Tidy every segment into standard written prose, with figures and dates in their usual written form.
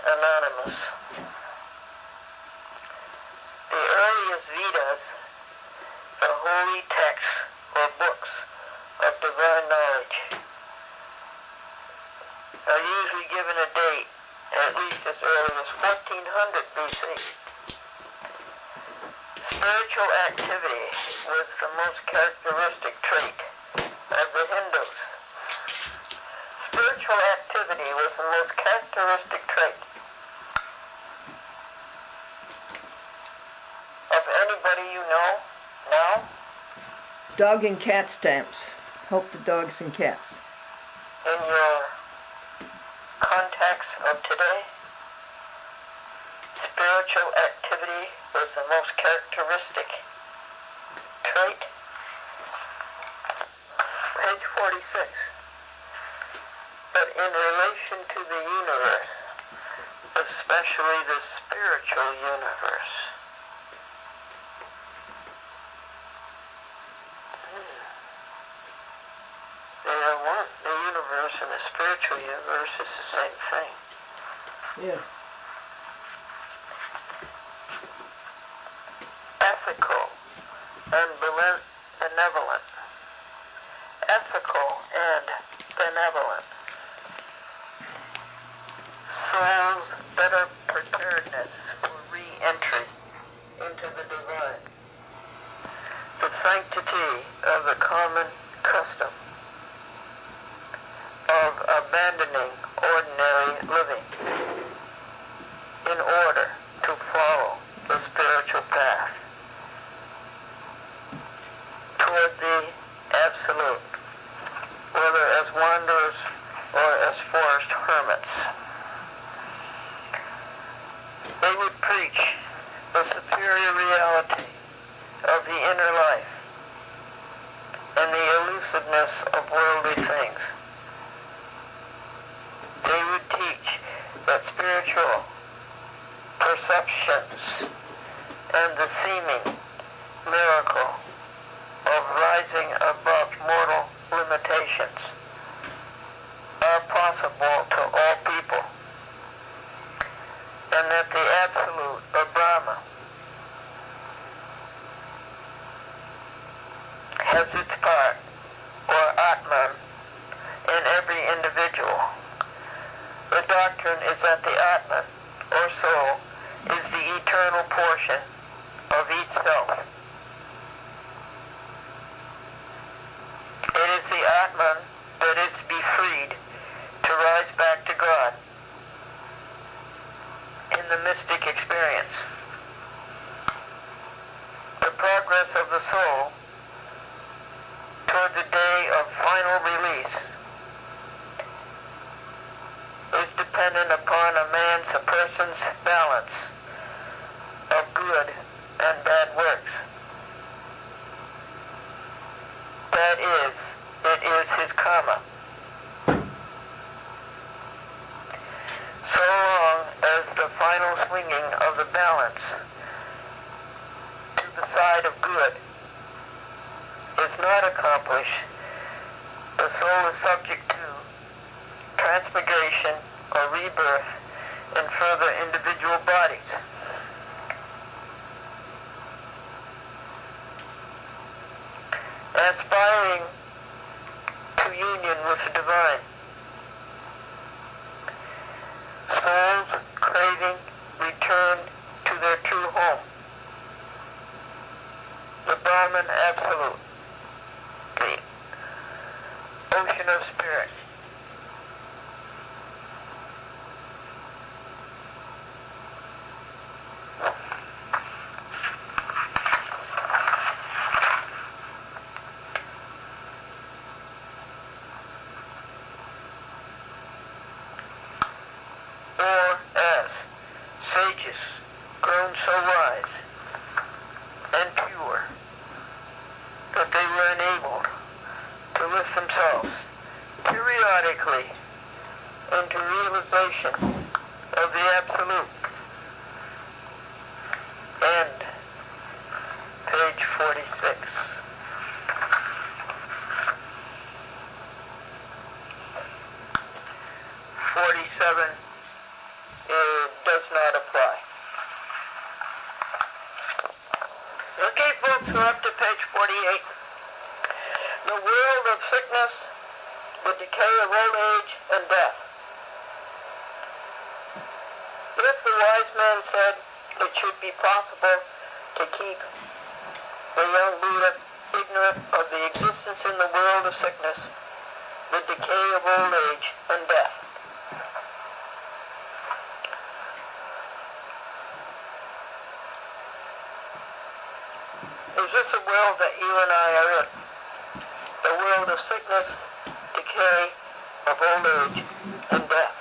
Anonymous. The earliest Vedas, the holy texts or books of divine knowledge, are usually given a date at least as early as 1400 BC. Spiritual activity was the most characteristic trait of the Hindus. Spiritual activity was the most characteristic trait of anybody you know now. Dog and cat stamps. Help the dogs and cats. In your contacts of today, spiritual activity was the most characteristic trait. Page 46. But in relation to the universe, especially the spiritual universe, they are one. The universe and the spiritual universe is the same thing. Yeah. Ethical and benevolent. Ethical and benevolent. Soul's better preparedness for re-entry into the divine. The sanctity of the common custom of abandoning ordinary living in order to follow the spiritual path toward the absolute, whether as wanderers or as forest hermits. They would preach the superior reality of the inner life and the elusiveness of worldly things. They would teach that spiritual perceptions and the seeming miracle of rising above mortal limitations are possible to all people, and that the absolute or Brahma has its part, or Atman, in every individual. The doctrine is that the Atman, or soul, is the eternal portion of each self. It is the Atman that is to be freed to rise back to God in the mystic experience. The progress of the soul toward the day of final release is dependent upon a person's balance of good and bad works. That is, it is his karma. So long as the final swinging of the balance to the side of good is not accomplished, the soul is subject to transmigration or rebirth in further individual bodies. Aspiring to union with the divine, souls craving return to their true home, the Brahman Absolute, the ocean of spirit. Or as sages grown so wise and pure that they were enabled to lift themselves periodically into realization of the Absolute. End. Page 46. '47 is page 48. The world of sickness, the decay of old age, and death. If the wise man said it should be possible to keep the young Buddha ignorant of the existence in the world of sickness, the decay of old age, and death. Is this a world that you and I are in? The world of sickness, decay, of old age, and death.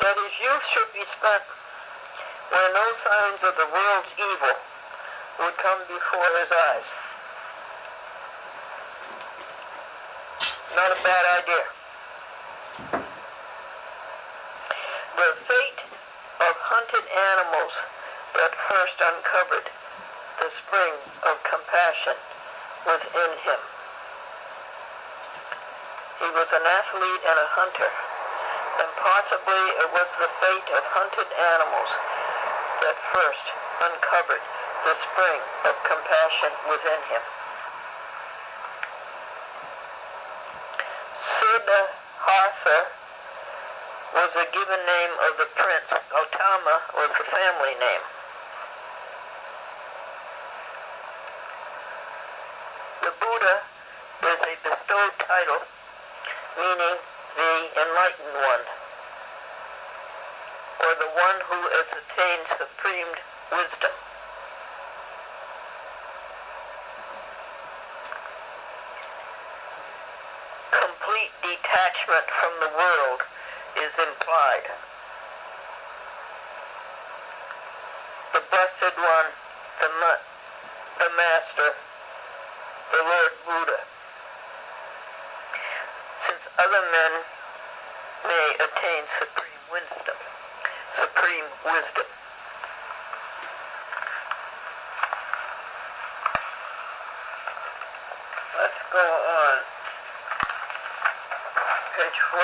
That his youth should be spent where no signs of the world's evil would come before his eyes. Not a bad idea. The fate of hunted animals that first uncovered the spring of compassion within him. He was an athlete and a hunter, and possibly it was the fate of hunted animals that first uncovered the spring of compassion within him. Siddhartha was a given name of the prince. Gautama was the family name. The Buddha is a bestowed title, meaning the enlightened one, or the one who has attained supreme wisdom. Complete detachment from the world is implied. The Blessed One, the Master, the Lord Buddha. Since other men may attain supreme wisdom. Let's go on. Page 49.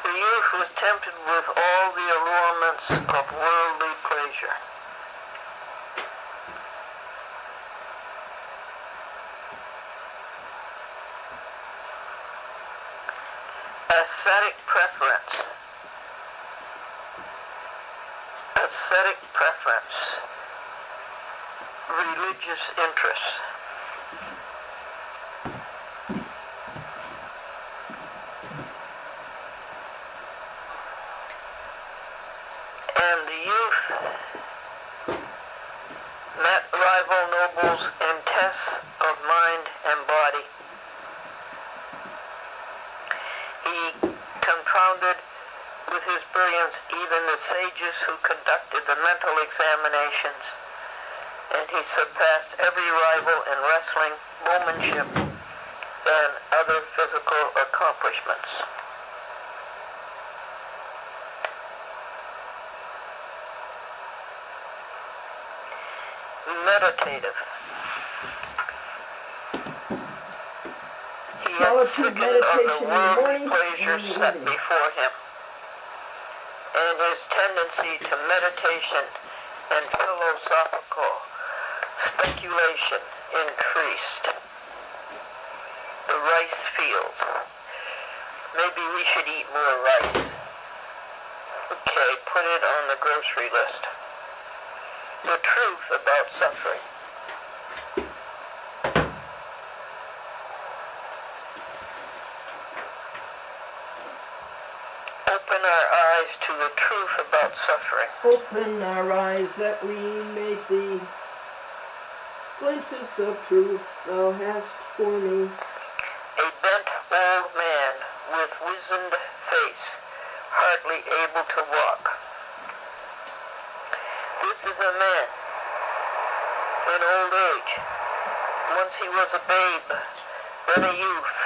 The youth was tempted with all the allurements of worldly pleasure. Aesthetic preference, religious interests. And the youth met rival nobles in tests of mind and body. He confounded with his brilliance even the sages who conducted the mental examinations, and he surpassed every rival in wrestling, bowmanship, and other physical accomplishments. Meditative. He had Solitude stricken of meditation the in the worldly morning pleasures and the set evening. before him, and his tendency to meditation and philosophical speculation increased. The rice fields. Maybe we should eat more rice. Okay, put it on the grocery list. The truth about suffering. Open our eyes to the truth about suffering. Open our eyes that we may see glimpses of truth thou hast for me. A bent old man with wizened face, hardly able to walk. This is a man in old age. Once he was a babe, then a youth,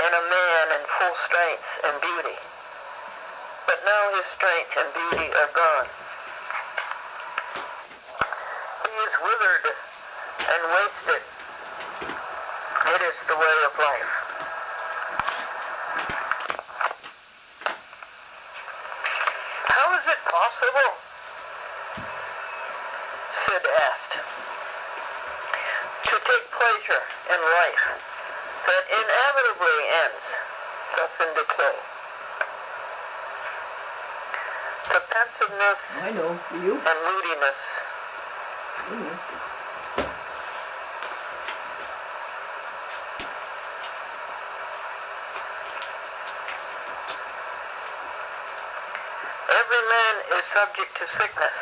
and a man in full strength and beauty. But now his strength and beauty are gone. withered and wasted. It is the way of life. How is it possible? Sid asked. To take pleasure in life that inevitably ends, thus in decay. The pensiveness I know. You? and moodiness Every man is subject to sickness.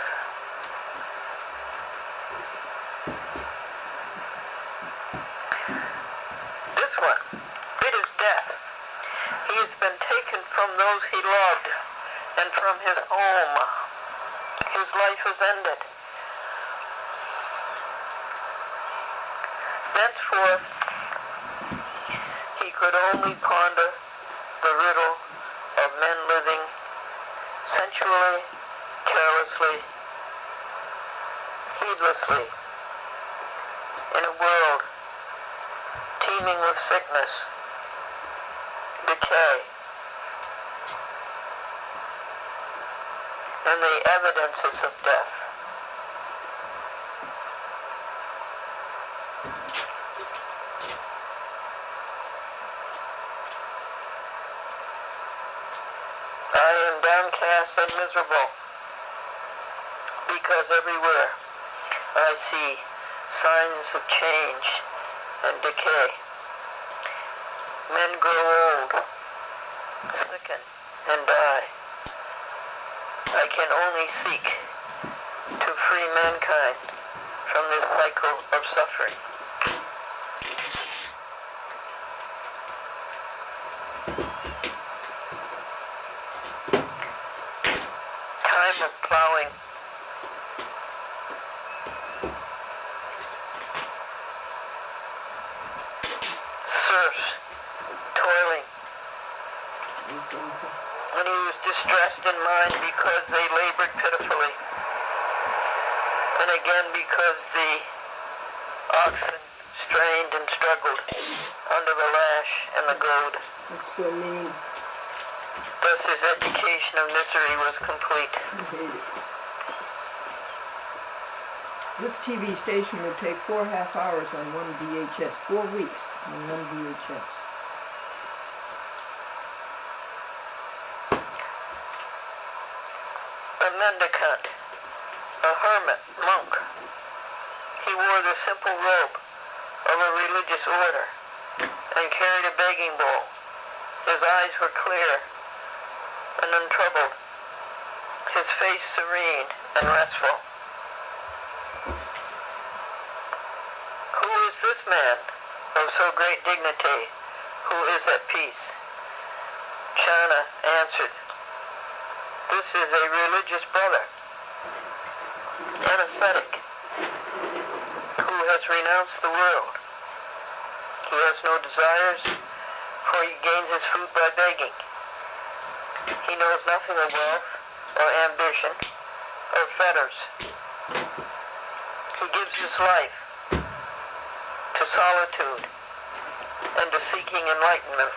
This one, it is death. He has been taken from those he loved and from his home. His life is ended. Thenceforth, he could only ponder the riddle of men living sensually, carelessly, heedlessly, in a world teeming with sickness, decay, and the evidences of death. I am downcast and miserable, because everywhere I see signs of change and decay. Men grow old, sicken, and die. I can only seek to free mankind from this cycle of suffering. Time of plowing. Serfs, toiling. When he was distressed in mind because they labored pitifully, and again because the oxen strained and struggled under the lash and the goad. That's so mean. Thus his education of misery was complete. I hate it. This TV station would take 4.5 hours on one VHS. 4 weeks on one VHS. A mendicant, a hermit, monk. He wore the simple robe of a religious order and carried a begging bowl. His eyes were clear and untroubled, his face serene and restful. Who is this man of so great dignity who is at peace? China answered, this is a religious brother, an ascetic, who has renounced the world. He has no desires, for he gains his food by begging. He knows nothing of wealth, or ambition, or fetters. He gives his life to solitude and to seeking enlightenment.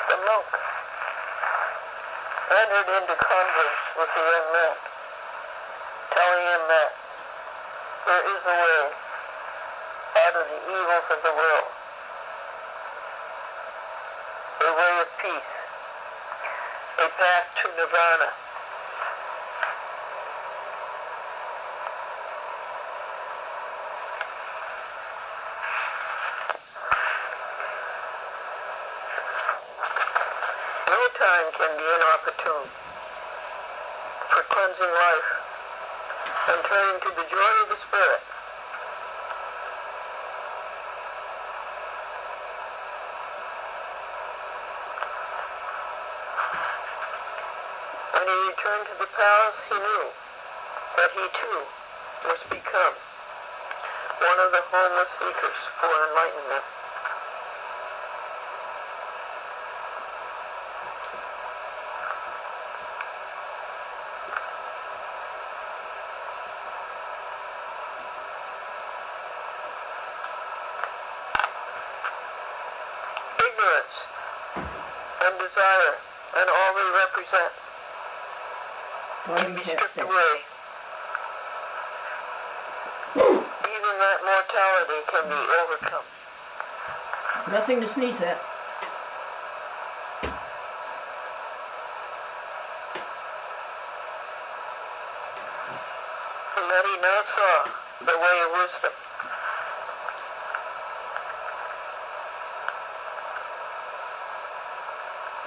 The monk entered into converse with the young man, telling him that there is a way out of the evils of the world, a way of peace, a path to nirvana. No time can be inopportune for cleansing life and turning to the joy of the Spirit. When he returned to the palace, he knew that he too must become one of the homeless seekers for enlightenment. Ignorance and desire and all they represent can be stripped away. Even that mortality can be overcome. It's nothing to sneeze at. And that he now saw the way of wisdom.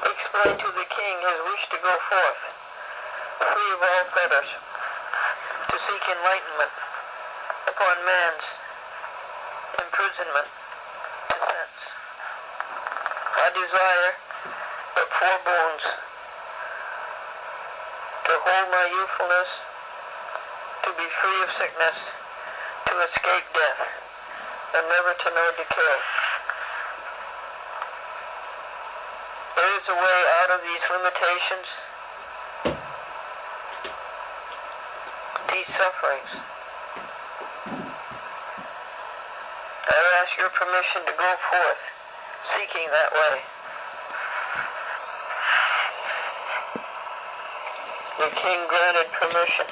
Explained to the king his wish to go forth, free of all fetters, to seek enlightenment upon man's imprisonment to sense. I desire but 4 boons: to hold my youthfulness, to be free of sickness, to escape death, and never to know decay. There is a way out of these limitations, these sufferings. I ask your permission to go forth, seeking that way. The king granted permission.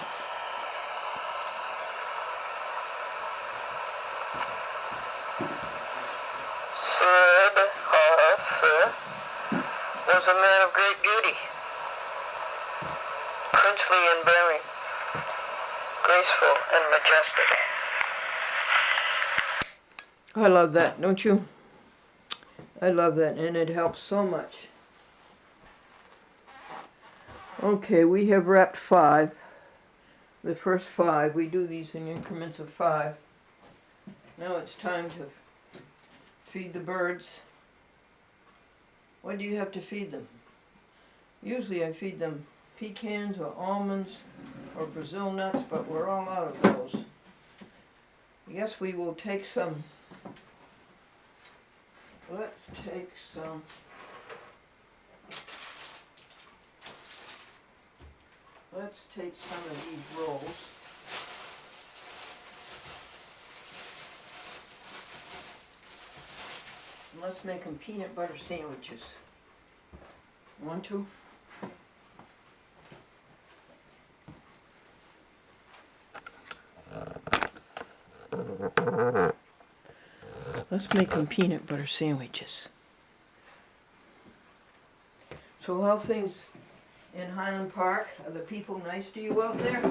Was a man of great beauty, princely in bearing, graceful and majestic. I love that, don't you? I love that, and it helps so much. Okay, we have wrapped 5. The first 5. We do these in increments of 5. Now it's time to feed the birds. What do you have to feed them? Usually I feed them pecans or almonds or Brazil nuts, but we're all out of those. I guess we will take some. Let's take some. Let's take some of these rolls. And let's make them peanut butter sandwiches. Want to? Let's make them peanut butter sandwiches. So how things in Highland Park? Are the people nice to you out there?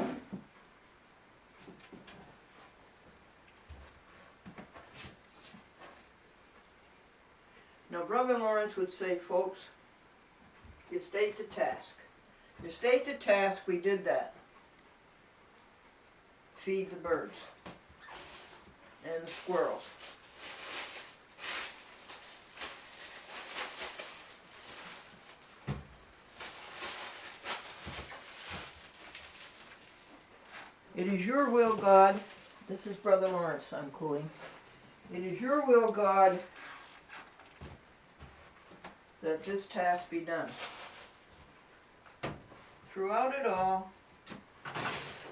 Now, Brother Lawrence would say, folks, you stayed to task. You stayed to task, we did that. Feed the birds and the squirrels. It is your will, God, this is Brother Lawrence I'm quoting. It is your will, God, that this task be done. Throughout it all,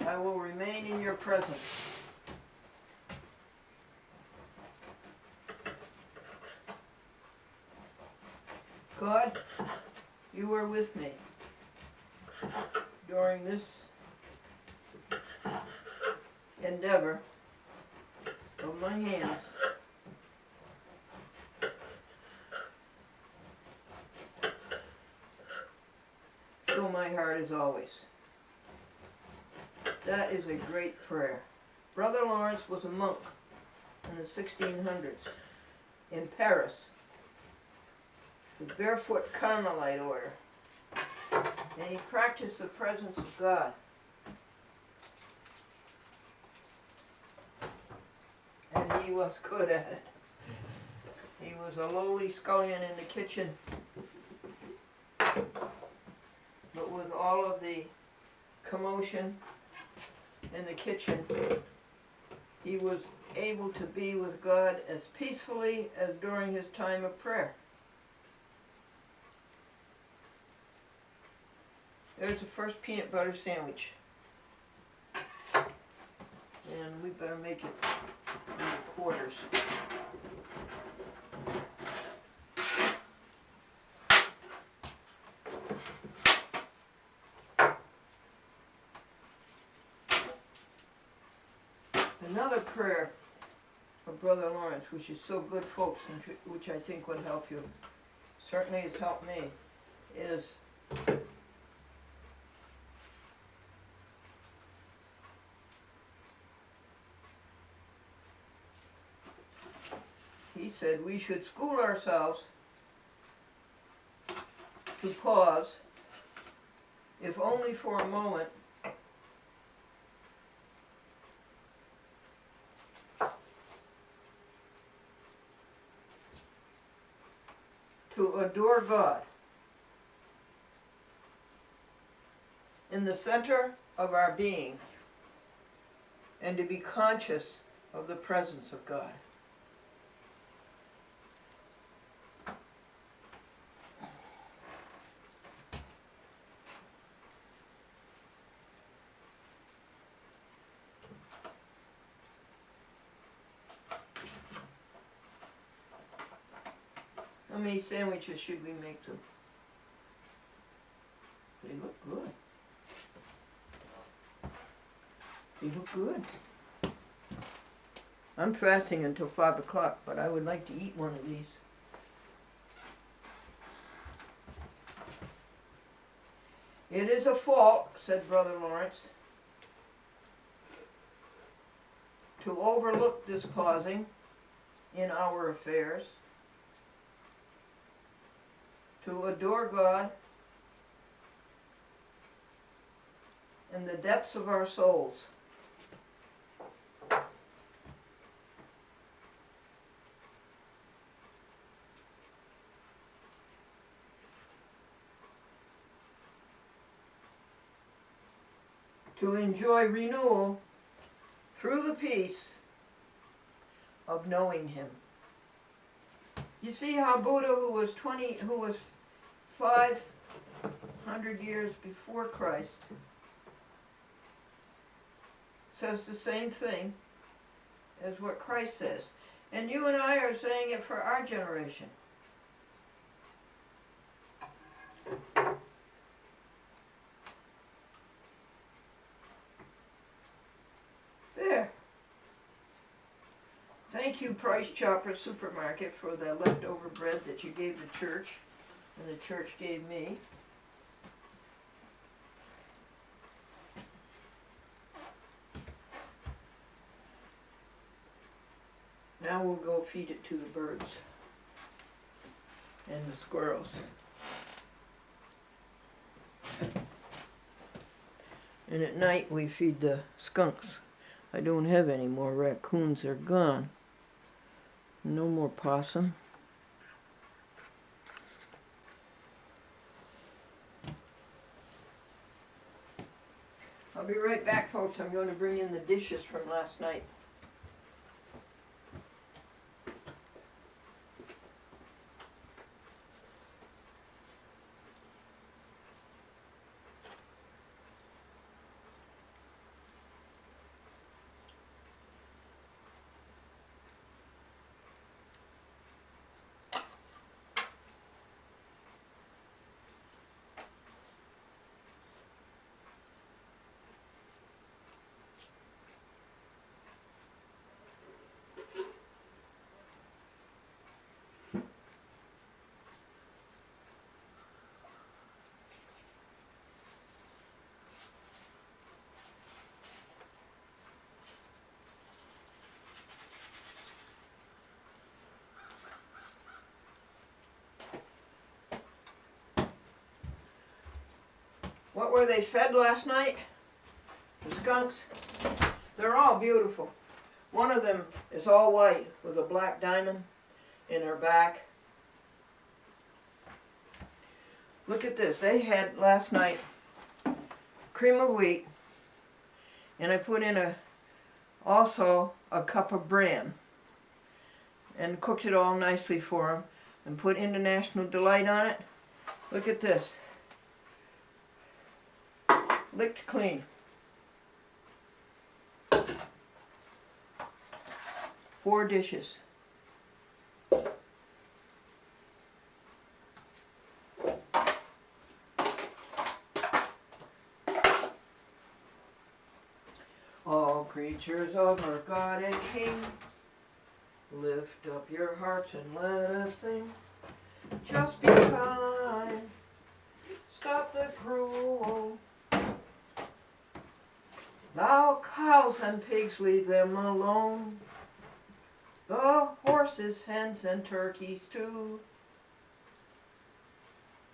I will remain in your presence. God, you were with me during this endeavor of my hands. Fill my heart as always. That is a great prayer. Brother Lawrence was a monk in the 1600s in Paris, the Barefoot Carmelite order, and he practiced the presence of God. And he was good at it. He was a lowly scullion in the kitchen, but with all of the commotion in the kitchen, he was able to be with God as peacefully as during his time of prayer. There's the first peanut butter sandwich. And we better make it into quarters. Another prayer of Brother Lawrence, which is so good, folks, and which I think would help you, certainly has helped me, is he said we should school ourselves to pause, if only for a moment, to adore God in the center of our being and to be conscious of the presence of God. How many sandwiches should we make them? They look good. They look good. I'm fasting until 5 o'clock, but I would like to eat one of these. It is a fault, said Brother Lawrence, to overlook this pausing in our affairs, to adore God in the depths of our souls. To enjoy renewal through the peace of knowing him. You see how Buddha, who was 500 years before Christ, says the same thing as what Christ says. And you and I are saying it for our generation. There. Thank you, Price Chopper Supermarket, for the leftover bread that you gave the church and the church gave me. Now we'll go feed it to the birds and the squirrels. And at night we feed the skunks. I don't have any more raccoons, they're gone. No more possum. I'll be right back, folks. I'm going to bring in the dishes from last night. What were they fed last night? The skunks? They're all beautiful. One of them is all white with a black diamond in her back. Look at this. They had last night cream of wheat, and I put in also a cup of bran and cooked it all nicely for him and put International Delight on it. Look at this. Licked clean. 4 dishes. All creatures of our God and King, lift up your hearts and let us sing. Just be kind, stop the cruel. Thou cows and pigs, leave them alone. The horses, hens, and turkeys too.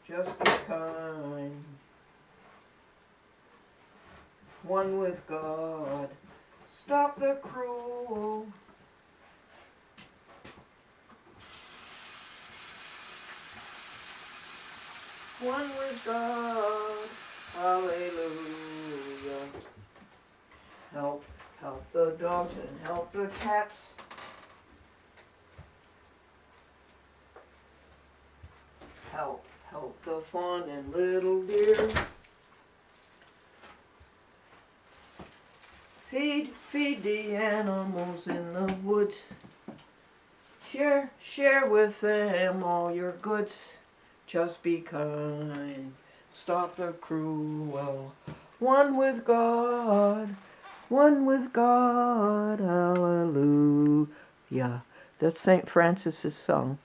Just be kind. One with God, stop the cruel. One with God, hallelujah. Help the dogs and help the cats. Help the fawn and little deer. Feed the animals in the woods. Share with them all your goods. Just be kind, stop the cruel. One with God, hallelujah. That's St. Francis's song.